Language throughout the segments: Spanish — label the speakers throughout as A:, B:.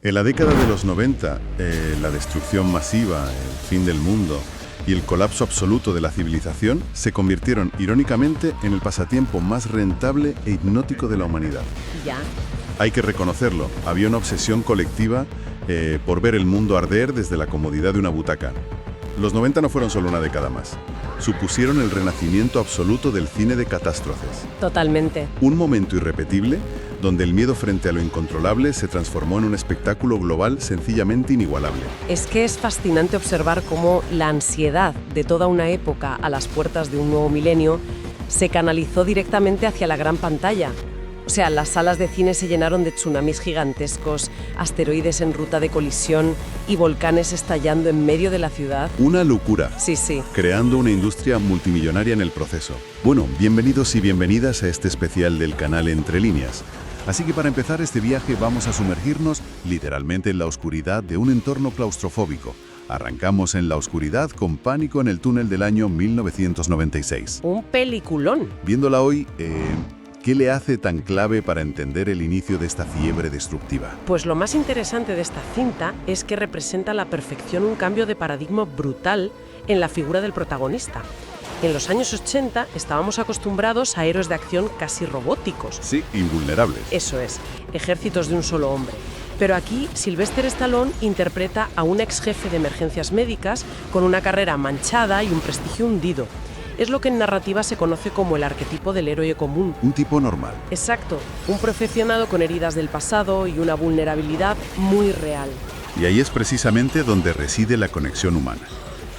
A: En la década de los 90, la destrucción masiva, el fin del mundo y el colapso absoluto de la civilización se convirtieron, irónicamente, en el pasatiempo más rentable e hipnótico de la humanidad.
B: Ya.
A: Hay que reconocerlo, había una obsesión colectiva por ver el mundo arder desde la comodidad de una butaca. Los 90 no fueron solo una década más. Supusieron el renacimiento absoluto del cine de catástrofes.
B: Totalmente.
A: Un momento irrepetible donde el miedo frente a lo incontrolable se transformó en un espectáculo global sencillamente inigualable.
B: Es que es fascinante observar cómo la ansiedad de toda una época a las puertas de un nuevo milenio se canalizó directamente hacia la gran pantalla. O sea, las salas de cine se llenaron de tsunamis gigantescos, asteroides en ruta de colisión y volcanes estallando en medio de la ciudad.
A: Una locura.
B: Sí, sí.
A: Creando una industria multimillonaria en el proceso. Bueno, bienvenidos y bienvenidas a este especial del canal Entre Líneas. Así que para empezar este viaje vamos a sumergirnos literalmente en la oscuridad de un entorno claustrofóbico. Arrancamos en la oscuridad con Pánico en el túnel del año 1996.
B: Un peliculón.
A: Viéndola hoy, ¿qué le hace tan clave para entender el inicio de esta fiebre destructiva?
B: Pues lo más interesante de esta cinta es que representa a la perfección un cambio de paradigma brutal en la figura del protagonista. En los años 80 estábamos acostumbrados a héroes de acción casi robóticos.
A: Sí, invulnerables.
B: Eso es, ejércitos de un solo hombre. Pero aquí, Sylvester Stallone interpreta a un ex jefe de emergencias médicas con una carrera manchada y un prestigio hundido. Es lo que en narrativa se conoce como el arquetipo del héroe común.
A: Un tipo normal.
B: Exacto, un profesionado con heridas del pasado y una vulnerabilidad muy real.
A: Y ahí es precisamente donde reside la conexión humana.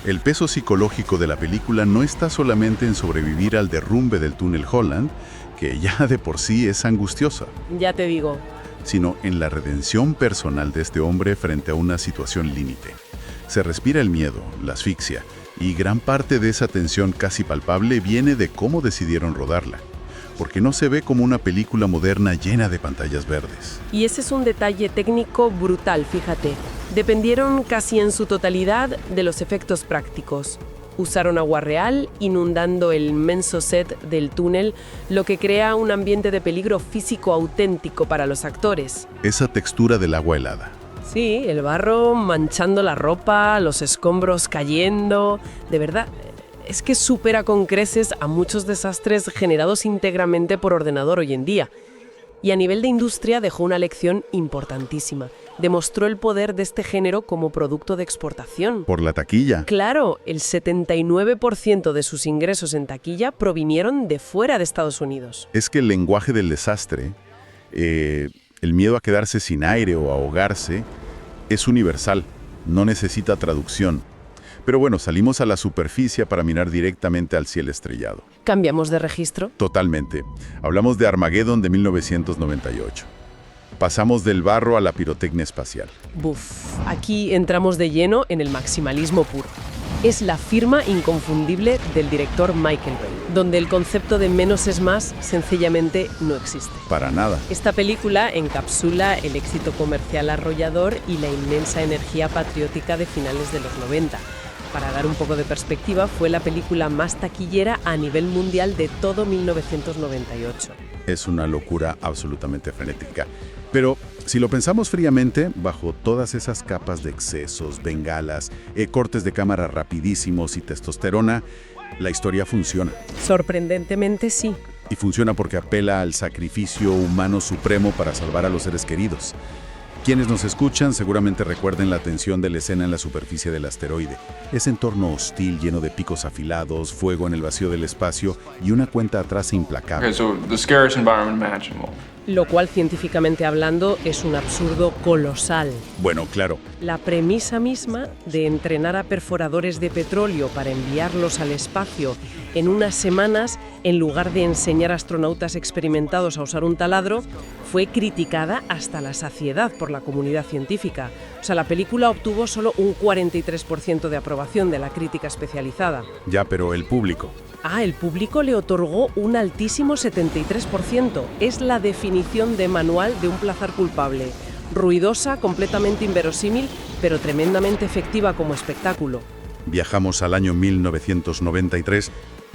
A: El peso psicológico de la película no está solamente en sobrevivir al derrumbe del túnel Holland, que ya de por sí es angustiosa,
B: Ya te digo.
A: sino en la redención personal de este hombre frente a una situación límite. Se respira el miedo, la asfixia, y gran parte de esa tensión casi palpable viene de cómo decidieron rodarla, porque no se ve como una película moderna llena de pantallas verdes.
B: Y ese es un detalle técnico brutal, fíjate. Dependieron casi en su totalidad de los efectos prácticos. Usaron agua real, inundando el inmenso set del túnel, lo que crea un ambiente de peligro físico auténtico para los actores.
A: Esa textura del agua helada.
B: Sí, el barro manchando la ropa, los escombros cayendo. De verdad, es que supera con creces a muchos desastres generados íntegramente por ordenador hoy en día. Y a nivel de industria dejó una lección importantísima. Demostró el poder de este género como producto de exportación.
A: Por la taquilla.
B: Claro, el 79% de sus ingresos en taquilla provinieron de fuera de Estados Unidos.
A: Es que el lenguaje del desastre, el miedo a quedarse sin aire o ahogarse, es universal, no necesita traducción. Pero bueno, salimos a la superficie para mirar directamente al cielo estrellado.
B: ¿Cambiamos de registro?
A: Totalmente. Hablamos de Armageddon de 1998. Pasamos del barro a la pirotecnia espacial.
B: Buf, aquí entramos de lleno en el maximalismo puro. Es la firma inconfundible del director Michael Bay, donde el concepto de menos es más sencillamente no existe.
A: Para nada.
B: Esta película encapsula el éxito comercial arrollador y la inmensa energía patriótica de finales de los 90. Para dar un poco de perspectiva, fue la película más taquillera a nivel mundial de todo 1998.
A: Es una locura absolutamente frenética. Pero si lo pensamos fríamente, bajo todas esas capas de excesos, bengalas, cortes de cámara rapidísimos y testosterona, la historia funciona.
B: Sorprendentemente sí.
A: Y funciona porque apela al sacrificio humano supremo para salvar a los seres queridos. Quienes nos escuchan seguramente recuerden la tensión de la escena en la superficie del asteroide. Ese entorno hostil lleno de picos afilados, fuego en el vacío del espacio y una cuenta atrás implacable.
C: Okay, so the scariest environment imaginable.
B: Lo cual, científicamente hablando, es un absurdo colosal.
A: Bueno, claro,
B: La premisa misma de entrenar a perforadores de petróleo para enviarlos al espacio en unas semanas, en lugar de enseñar a astronautas experimentados a usar un taladro, fue criticada hasta la saciedad por la comunidad científica. O sea, la película obtuvo solo un 43% de aprobación de la crítica especializada.
A: ya, pero el público.
B: El público le otorgó un altísimo 73%. Es la definición de manual de un placer culpable. Ruidosa, completamente inverosímil, pero tremendamente efectiva como espectáculo.
A: Viajamos al año 1993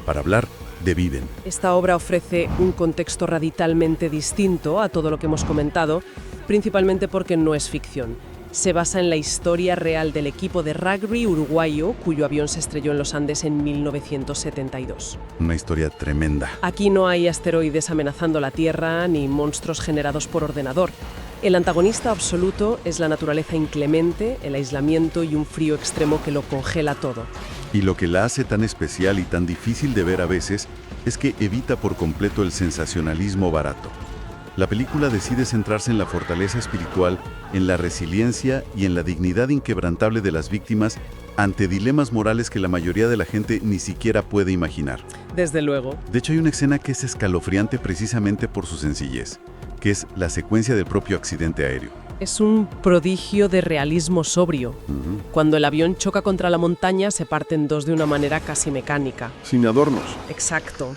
A: para hablar de Viven.
B: Esta obra ofrece un contexto radicalmente distinto a todo lo que hemos comentado, principalmente porque no es ficción. Se basa en la historia real del equipo de rugby uruguayo cuyo avión se estrelló en los Andes en 1972.
A: Una historia tremenda.
B: Aquí no hay asteroides amenazando la Tierra ni monstruos generados por ordenador. El antagonista absoluto es la naturaleza inclemente, el aislamiento y un frío extremo que lo congela todo.
A: Y lo que la hace tan especial y tan difícil de ver a veces es que evita por completo el sensacionalismo barato. La película decide centrarse en la fortaleza espiritual, en la resiliencia y en la dignidad inquebrantable de las víctimas ante dilemas morales que la mayoría de la gente ni siquiera puede imaginar.
B: Desde luego.
A: De hecho, hay una escena que es escalofriante precisamente por su sencillez, que es la secuencia del propio accidente aéreo.
B: Es un prodigio de realismo sobrio. Cuando el avión choca contra la montaña, se parte en dos de una manera casi mecánica.
A: Sin adornos.
B: Exacto.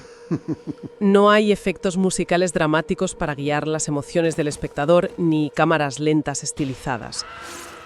B: No hay efectos musicales dramáticos para guiar las emociones del espectador, ni cámaras lentas estilizadas.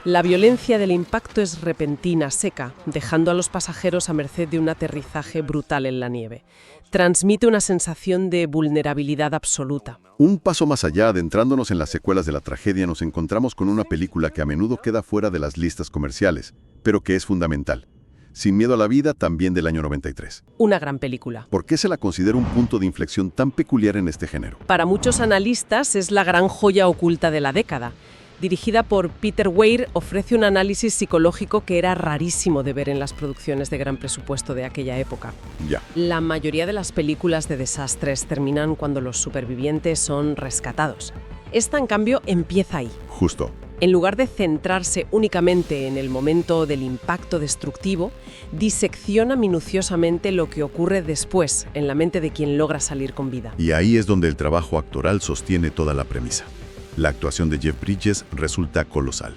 B: La violencia del impacto es repentina, seca, dejando a los pasajeros a merced de un aterrizaje brutal en la nieve. Transmite una sensación de vulnerabilidad absoluta.
A: Un paso más allá, adentrándonos en las secuelas de la tragedia, nos encontramos con una película que a menudo queda fuera de las listas comerciales, pero que es fundamental. Sin miedo a la vida, también del año 93.
B: Una gran película.
A: ¿Por qué se la considera un punto de inflexión tan peculiar en este género?
B: Para muchos analistas es la gran joya oculta de la década. Dirigida por Peter Weir, ofrece un análisis psicológico que era rarísimo de ver en las producciones de gran presupuesto de aquella época.
A: Ya.
B: La mayoría de las películas de desastres terminan cuando los supervivientes son rescatados. Esta, en cambio, empieza ahí.
A: Justo.
B: En lugar de centrarse únicamente en el momento del impacto destructivo, disecciona minuciosamente lo que ocurre después en la mente de quien logra salir con vida.
A: Y ahí es donde el trabajo actoral sostiene toda la premisa. La actuación de Jeff Bridges resulta colosal.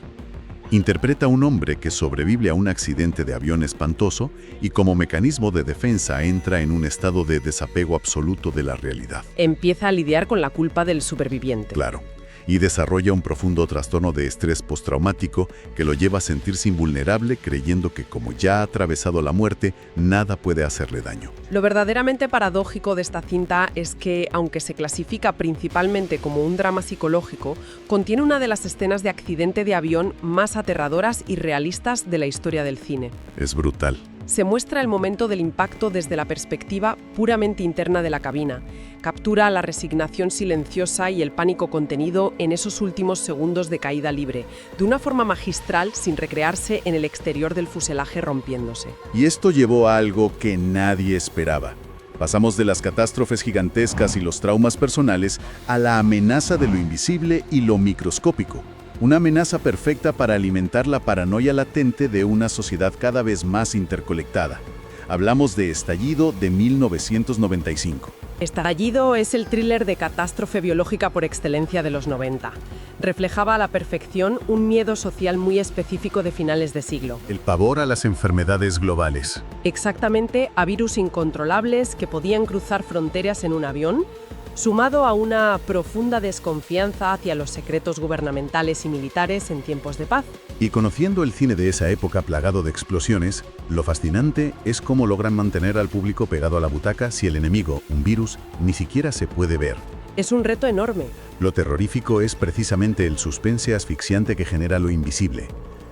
A: Interpreta a un hombre que sobrevive a un accidente de avión espantoso y como mecanismo de defensa entra en un estado de desapego absoluto de la realidad.
B: Empieza a lidiar con la culpa del superviviente.
A: Claro. Y desarrolla un profundo trastorno de estrés postraumático que lo lleva a sentirse invulnerable creyendo que como ya ha atravesado la muerte, nada puede hacerle daño.
B: Lo verdaderamente paradójico de esta cinta es que, aunque se clasifica principalmente como un drama psicológico, contiene una de las escenas de accidente de avión más aterradoras y realistas de la historia del cine.
A: Es brutal.
B: Se muestra el momento del impacto desde la perspectiva puramente interna de la cabina. Captura la resignación silenciosa y el pánico contenido en esos últimos segundos de caída libre, de una forma magistral sin recrearse en el exterior del fuselaje rompiéndose.
A: Y esto llevó a algo que nadie esperaba. Pasamos de las catástrofes gigantescas y los traumas personales a la amenaza de lo invisible y lo microscópico. Una amenaza perfecta para alimentar la paranoia latente de una sociedad cada vez más interconectada. Hablamos de Estallido de 1995.
B: Estallido es el thriller de catástrofe biológica por excelencia de los 90. Reflejaba a la perfección un miedo social muy específico de finales de siglo.
A: El pavor a las enfermedades globales.
B: Exactamente a virus incontrolables que podían cruzar fronteras en un avión, sumado a una profunda desconfianza hacia los secretos gubernamentales y militares en tiempos de paz.
A: Y conociendo el cine de esa época plagado de explosiones, lo fascinante es cómo logran mantener al público pegado a la butaca si el enemigo, un virus, ni siquiera se puede ver.
B: Es un reto enorme.
A: Lo terrorífico es precisamente el suspense asfixiante que genera lo invisible.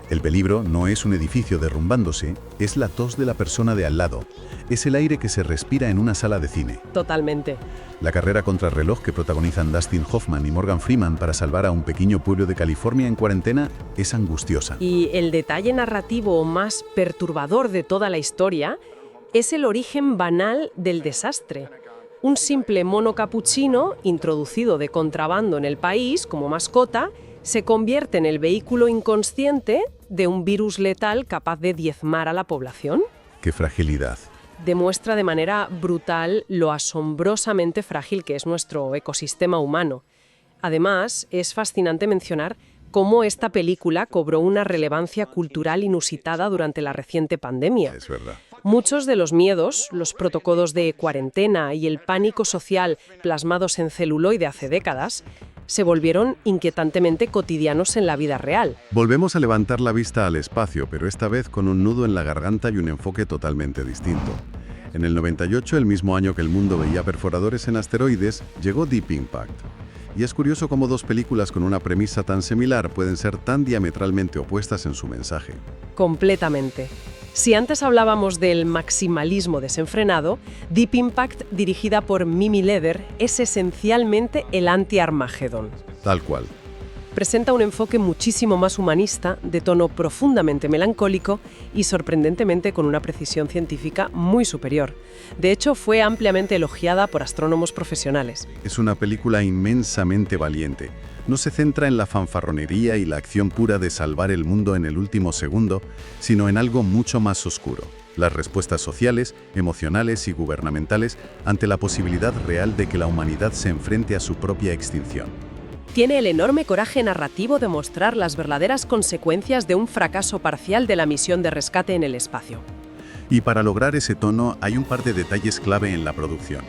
A: El peligro no es un edificio derrumbándose, es la tos de la persona de al lado. Es el aire que se respira en una sala de cine.
B: Totalmente.
A: La carrera contra el reloj que protagonizan Dustin Hoffman y Morgan Freeman para salvar a un pequeño pueblo de California en cuarentena es angustiosa.
B: Y el detalle narrativo más perturbador de toda la historia es el origen banal del desastre. Un simple mono capuchino, introducido de contrabando en el país como mascota, se convierte en el vehículo inconsciente de un virus letal capaz de diezmar a la población.
A: ¡Qué fragilidad!
B: Demuestra de manera brutal lo asombrosamente frágil que es nuestro ecosistema humano. Además, es fascinante mencionar cómo esta película cobró una relevancia cultural inusitada durante la reciente pandemia.
A: Es verdad.
B: Muchos de los miedos, los protocolos de cuarentena y el pánico social plasmados en celuloide hace décadas, se volvieron inquietantemente cotidianos en la vida real.
A: Volvemos a levantar la vista al espacio, pero esta vez con un nudo en la garganta y un enfoque totalmente distinto. En el 98, el mismo año que el mundo veía perforadores en asteroides, llegó Deep Impact. Y es curioso cómo dos películas con una premisa tan similar pueden ser tan diametralmente opuestas en su mensaje.
B: Completamente. Si antes hablábamos del maximalismo desenfrenado, Deep Impact, dirigida por Mimi Leder, es esencialmente el anti-Armageddon.
A: Tal cual.
B: Presenta un enfoque muchísimo más humanista, de tono profundamente melancólico y sorprendentemente con una precisión científica muy superior. De hecho, fue ampliamente elogiada por astrónomos profesionales.
A: Es una película inmensamente valiente. No se centra en la fanfarronería y la acción pura de salvar el mundo en el último segundo, sino en algo mucho más oscuro. Las respuestas sociales, emocionales y gubernamentales ante la posibilidad real de que la humanidad se enfrente a su propia extinción.
B: Tiene el enorme coraje narrativo de mostrar las verdaderas consecuencias de un fracaso parcial de la misión de rescate en el espacio.
A: Y para lograr ese tono hay un par de detalles clave en la producción.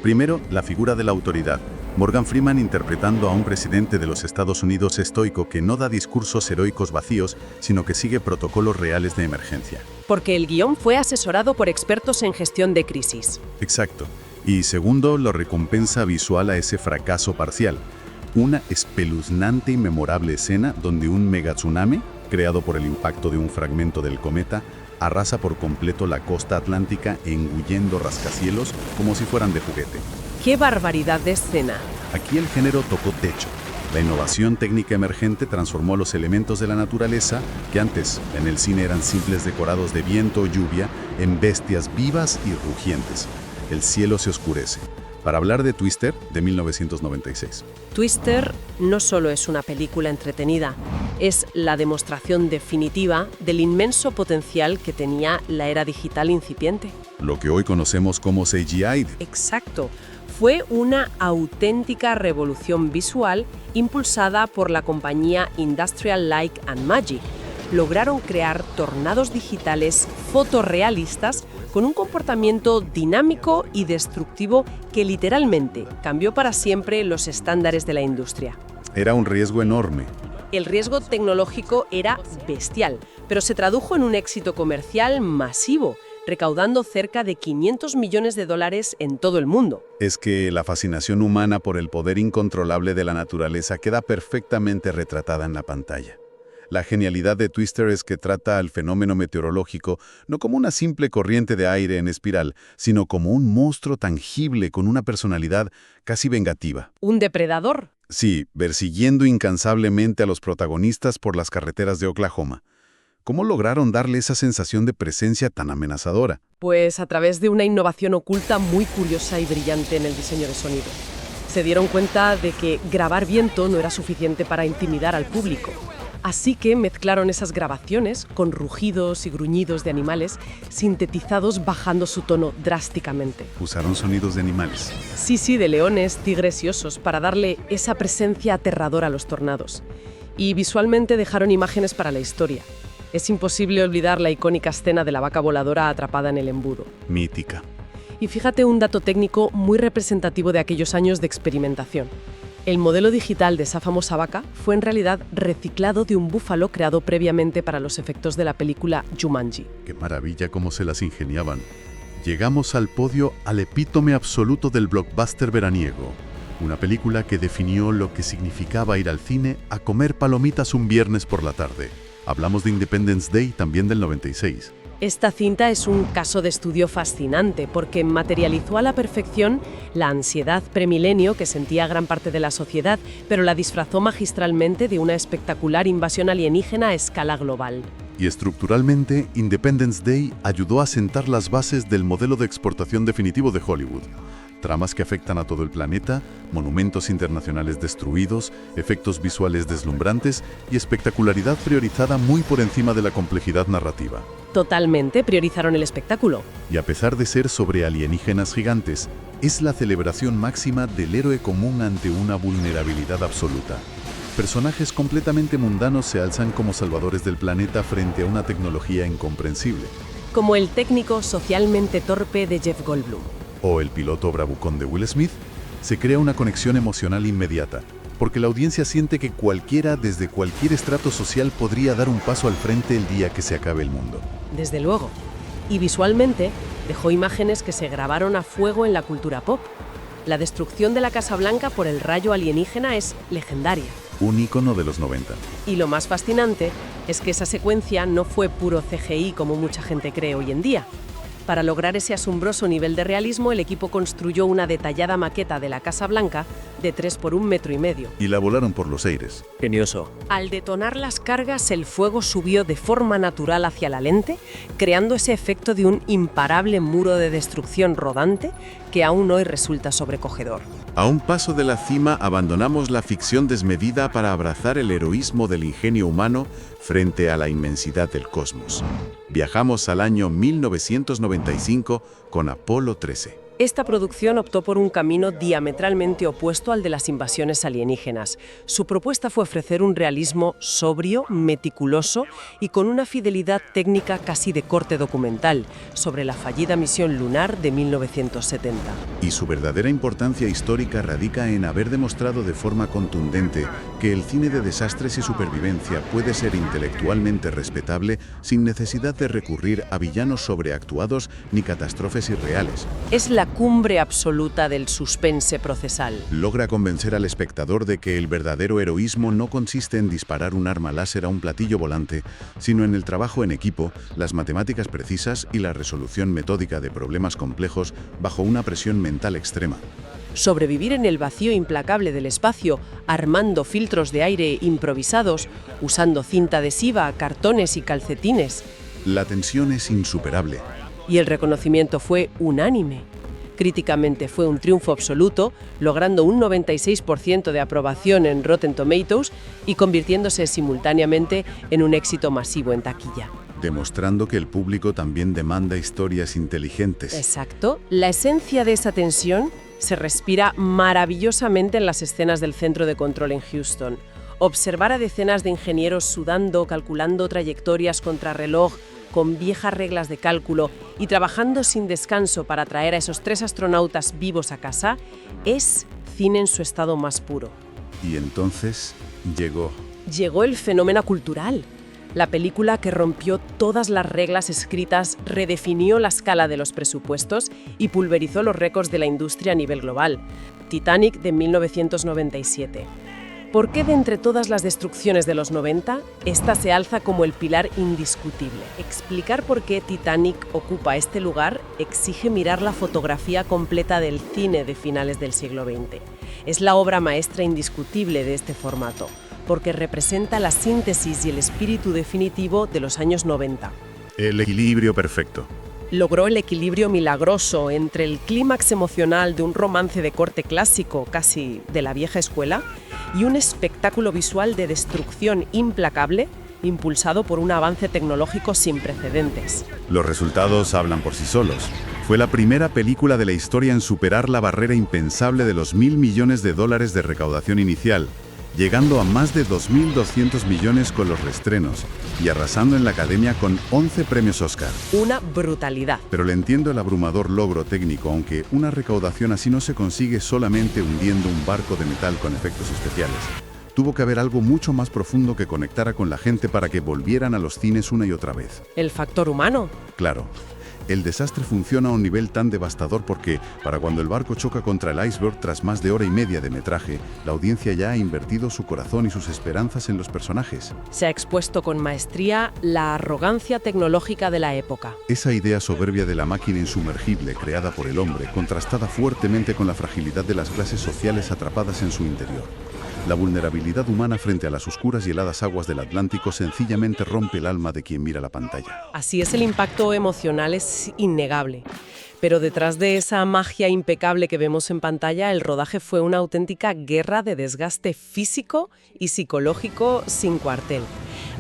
A: Primero, la figura de la autoridad. Morgan Freeman interpretando a un presidente de los Estados Unidos estoico que no da discursos heroicos vacíos, sino que sigue protocolos reales de emergencia.
B: Porque el guión fue asesorado por expertos en gestión de crisis.
A: Exacto. Y segundo, la recompensa visual a ese fracaso parcial. Una espeluznante y memorable escena donde un megatsunami, creado por el impacto de un fragmento del cometa, arrasa por completo la costa atlántica engullendo rascacielos como si fueran de juguete.
B: ¡Qué barbaridad de escena!
A: Aquí el género tocó techo. La innovación técnica emergente transformó los elementos de la naturaleza, que antes en el cine eran simples decorados de viento o lluvia, en bestias vivas y rugientes. El cielo se oscurece. Para hablar de Twister, de 1996.
B: Twister no solo es una película entretenida, es la demostración definitiva del inmenso potencial que tenía la era digital incipiente.
A: Lo que hoy conocemos como CGI.
B: Exacto. Fue una auténtica revolución visual impulsada por la compañía Industrial Light and Magic. Lograron crear tornados digitales fotorrealistas con un comportamiento dinámico y destructivo que literalmente cambió para siempre los estándares de la industria.
A: Era un riesgo enorme.
B: El riesgo tecnológico era bestial, pero se tradujo en un éxito comercial masivo, recaudando cerca de $500 millones en todo el mundo.
A: Es que la fascinación humana por el poder incontrolable de la naturaleza queda perfectamente retratada en la pantalla. La genialidad de Twister es que trata al fenómeno meteorológico no como una simple corriente de aire en espiral, sino como un monstruo tangible con una personalidad casi vengativa.
B: ¿Un depredador?
A: Sí, persiguiendo incansablemente a los protagonistas por las carreteras de Oklahoma. ¿Cómo lograron darle esa sensación de presencia tan amenazadora?
B: Pues a través de una innovación oculta muy curiosa y brillante en el diseño de sonido. Se dieron cuenta de que grabar viento no era suficiente para intimidar al público. Así que mezclaron esas grabaciones con rugidos y gruñidos de animales, sintetizados bajando su tono drásticamente.
A: Usaron sonidos de animales.
B: Sí, de leones, tigres y osos, para darle esa presencia aterradora a los tornados. Y visualmente dejaron imágenes para la historia. Es imposible olvidar la icónica escena de la vaca voladora atrapada en el embudo.
A: Mítica.
B: Y fíjate un dato técnico muy representativo de aquellos años de experimentación. El modelo digital de esa famosa vaca fue en realidad reciclado de un búfalo creado previamente para los efectos de la película Jumanji.
A: ¡Qué maravilla cómo se las ingeniaban! Llegamos al podio, al epítome absoluto del blockbuster veraniego. Una película que definió lo que significaba ir al cine a comer palomitas un viernes por la tarde. Hablamos de Independence Day, también del 96.
B: Esta cinta es un caso de estudio fascinante porque materializó a la perfección la ansiedad premilenio que sentía gran parte de la sociedad, pero la disfrazó magistralmente de una espectacular invasión alienígena a escala global.
A: Y estructuralmente, Independence Day ayudó a sentar las bases del modelo de exportación definitivo de Hollywood. Tramas que afectan a todo el planeta, monumentos internacionales destruidos, efectos visuales deslumbrantes y espectacularidad priorizada muy por encima de la complejidad narrativa.
B: Totalmente priorizaron el espectáculo.
A: Y a pesar de ser sobre alienígenas gigantes, es la celebración máxima del héroe común ante una vulnerabilidad absoluta. Personajes completamente mundanos se alzan como salvadores del planeta frente a una tecnología incomprensible.
B: Como el técnico socialmente torpe de Jeff Goldblum.
A: O el piloto bravucón de Will Smith, se crea una conexión emocional inmediata, porque la audiencia siente que cualquiera, desde cualquier estrato social, podría dar un paso al frente el día que se acabe el mundo.
B: Desde luego. Y visualmente dejó imágenes que se grabaron a fuego en la cultura pop. La destrucción de la Casa Blanca por el rayo alienígena es legendaria.
A: Un ícono de los 90.
B: Y lo más fascinante es que esa secuencia no fue puro CGI como mucha gente cree hoy en día. Para lograr ese asombroso nivel de realismo, el equipo construyó una detallada maqueta de la Casa Blanca de 3 por 1,5 metros.
A: Y la volaron por los aires.
D: Genioso.
B: Al detonar las cargas, el fuego subió de forma natural hacia la lente, creando ese efecto de un imparable muro de destrucción rodante que aún hoy resulta sobrecogedor.
A: A un paso de la cima, abandonamos la ficción desmedida para abrazar el heroísmo del ingenio humano frente a la inmensidad del cosmos. Viajamos al año 1995 con Apolo 13.
B: Esta producción optó por un camino diametralmente opuesto al de las invasiones alienígenas. Su propuesta fue ofrecer un realismo sobrio, meticuloso y con una fidelidad técnica casi de corte documental sobre la fallida misión lunar de 1970.
A: Y su verdadera importancia histórica radica en haber demostrado de forma contundente que el cine de desastres y supervivencia puede ser intelectualmente respetable sin necesidad de recurrir a villanos sobreactuados ni catástrofes irreales.
B: Es la cumbre absoluta del suspense procesal.
A: Logra convencer al espectador de que el verdadero heroísmo no consiste en disparar un arma láser a un platillo volante, sino en el trabajo en equipo, las matemáticas precisas y la resolución metódica de problemas complejos bajo una presión mental extrema.
B: Sobrevivir en el vacío implacable del espacio, armando filtros de aire improvisados, usando cinta adhesiva, cartones y calcetines.
A: La tensión es insuperable.
B: Y el reconocimiento fue unánime. Críticamente fue un triunfo absoluto, logrando un 96% de aprobación en Rotten Tomatoes y convirtiéndose simultáneamente en un éxito masivo en taquilla.
A: Demostrando que el público también demanda historias inteligentes.
B: Exacto. La esencia de esa tensión se respira maravillosamente en las escenas del centro de control en Houston. Observar a decenas de ingenieros sudando, calculando trayectorias contrarreloj, con viejas reglas de cálculo y trabajando sin descanso para traer a esos 3 astronautas vivos a casa, es cine en su estado más puro.
A: Y entonces
B: Llegó el fenómeno cultural. La película que rompió todas las reglas escritas, redefinió la escala de los presupuestos y pulverizó los récords de la industria a nivel global. Titanic de 1997. ¿Por qué de entre todas las destrucciones de los 90, esta se alza como el pilar indiscutible? Explicar por qué Titanic ocupa este lugar exige mirar la fotografía completa del cine de finales del siglo XX. Es la obra maestra indiscutible de este formato, porque representa la síntesis y el espíritu definitivo de los años 90.
A: el equilibrio perfecto.
B: Logró el equilibrio milagroso entre el clímax emocional de un romance de corte clásico, casi de la vieja escuela, y un espectáculo visual de destrucción implacable, impulsado por un avance tecnológico sin precedentes.
A: Los resultados hablan por sí solos. Fue la primera película de la historia en superar la barrera impensable de los $1.000 millones de recaudación inicial, llegando a más de 2.200 millones con los reestrenos y arrasando en la Academia con 11 premios Oscar.
B: Una brutalidad.
A: Pero le entiendo el abrumador logro técnico, aunque una recaudación así no se consigue solamente hundiendo un barco de metal con efectos especiales. Tuvo que haber algo mucho más profundo que conectara con la gente para que volvieran a los cines una y otra vez.
B: El factor humano.
A: Claro. El desastre funciona a un nivel tan devastador porque, para cuando el barco choca contra el iceberg tras más de hora y media de metraje, la audiencia ya ha invertido su corazón y sus esperanzas en los personajes.
B: Se ha expuesto con maestría la arrogancia tecnológica de la época.
A: Esa idea soberbia de la máquina insumergible creada por el hombre, contrastada fuertemente con la fragilidad de las clases sociales atrapadas en su interior. La vulnerabilidad humana frente a las oscuras y heladas aguas del Atlántico sencillamente rompe el alma de quien mira la pantalla.
B: Así es, el impacto emocional es innegable. Pero detrás de esa magia impecable que vemos en pantalla, el rodaje fue una auténtica guerra de desgaste físico y psicológico sin cuartel.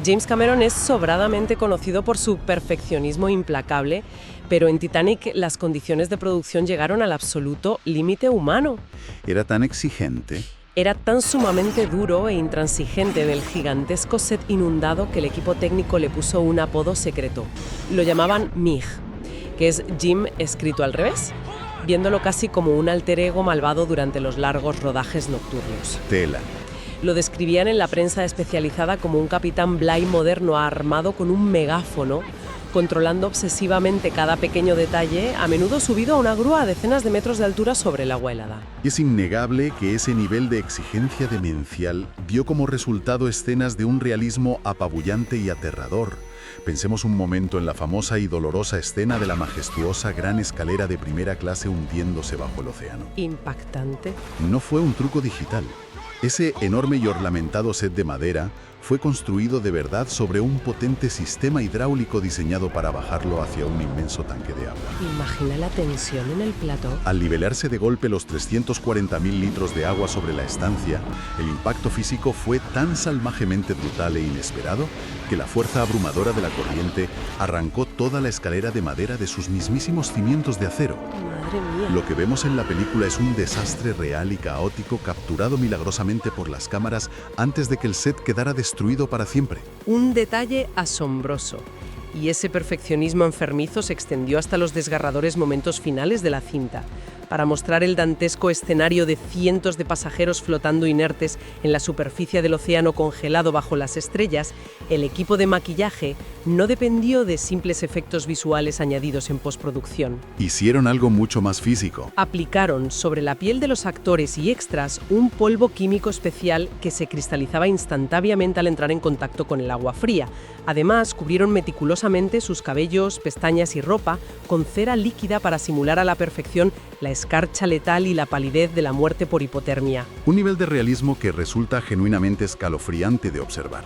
B: James Cameron es sobradamente conocido por su perfeccionismo implacable, pero en Titanic las condiciones de producción llegaron al absoluto límite humano.
A: Era tan exigente.
B: Era tan sumamente duro e intransigente en el gigantesco set inundado que el equipo técnico le puso un apodo secreto. Lo llamaban MIG, que es Jim escrito al revés, viéndolo casi como un alter ego malvado durante los largos rodajes nocturnos.
A: Tela.
B: Lo describían en la prensa especializada como un capitán Bligh moderno armado con un megáfono, controlando obsesivamente cada pequeño detalle, a menudo subido a una grúa a decenas de metros de altura sobre el agua helada.
A: Es innegable que ese nivel de exigencia demencial dio como resultado escenas de un realismo apabullante y aterrador. Pensemos un momento en la famosa y dolorosa escena de la majestuosa gran escalera de primera clase hundiéndose bajo el océano.
B: Impactante.
A: No fue un truco digital. Ese enorme y ornamentado set de madera fue construido de verdad sobre un potente sistema hidráulico diseñado para bajarlo hacia un inmenso tanque de agua.
B: Imagina la tensión en el plató.
A: Al nivelarse de golpe los 340.000 litros de agua sobre la estancia, el impacto físico fue tan salvajemente brutal e inesperado que la fuerza abrumadora de la corriente arrancó toda la escalera de madera de sus mismísimos cimientos de acero.
B: Madre mía.
A: Lo que vemos en la película es un desastre real y caótico capturado milagrosamente por las cámaras antes de que el set quedara destruido para siempre.
B: Un detalle asombroso. Y ese perfeccionismo enfermizo se extendió hasta los desgarradores momentos finales de la cinta, para mostrar el dantesco escenario de cientos de pasajeros flotando inertes en la superficie del océano congelado bajo las estrellas. El equipo de maquillaje no dependió de simples efectos visuales añadidos en postproducción.
A: Hicieron algo mucho más físico.
B: Aplicaron sobre la piel de los actores y extras un polvo químico especial que se cristalizaba instantáneamente al entrar en contacto con el agua fría. Además, cubrieron meticulosamente sus cabellos, pestañas y ropa con cera líquida para simular a la perfección la escarcha letal y la palidez de la muerte por hipotermia.
A: Un nivel de realismo que resulta genuinamente escalofriante de observar.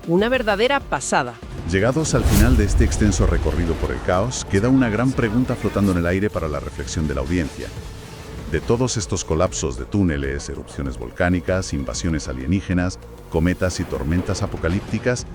B: Una verdadera pasada.
A: Llegados al final de este extenso recorrido por el caos, queda una gran pregunta flotando en el aire para la reflexión de la audiencia. De todos estos colapsos de túneles, erupciones volcánicas, invasiones alienígenas, cometas y tormentas apocalípticas,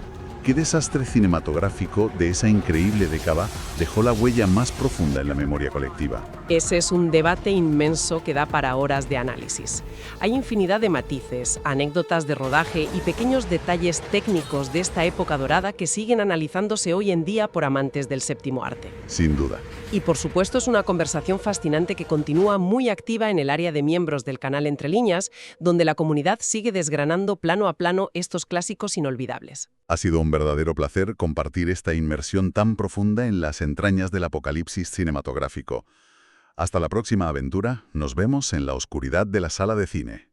A: ¿qué desastre cinematográfico de esa increíble década dejó la huella más profunda en la memoria colectiva?
B: Ese es un debate inmenso que da para horas de análisis. Hay infinidad de matices, anécdotas de rodaje y pequeños detalles técnicos de esta época dorada que siguen analizándose hoy en día por amantes del séptimo arte.
A: Sin duda.
B: Y por supuesto es una conversación fascinante que continúa muy activa en el área de miembros del canal Entre Líneas, donde la comunidad sigue desgranando plano a plano estos clásicos inolvidables.
A: Ha sido un verdadero placer compartir esta inmersión tan profunda en las entrañas del apocalipsis cinematográfico. Hasta la próxima aventura, nos vemos en la oscuridad de la sala de cine.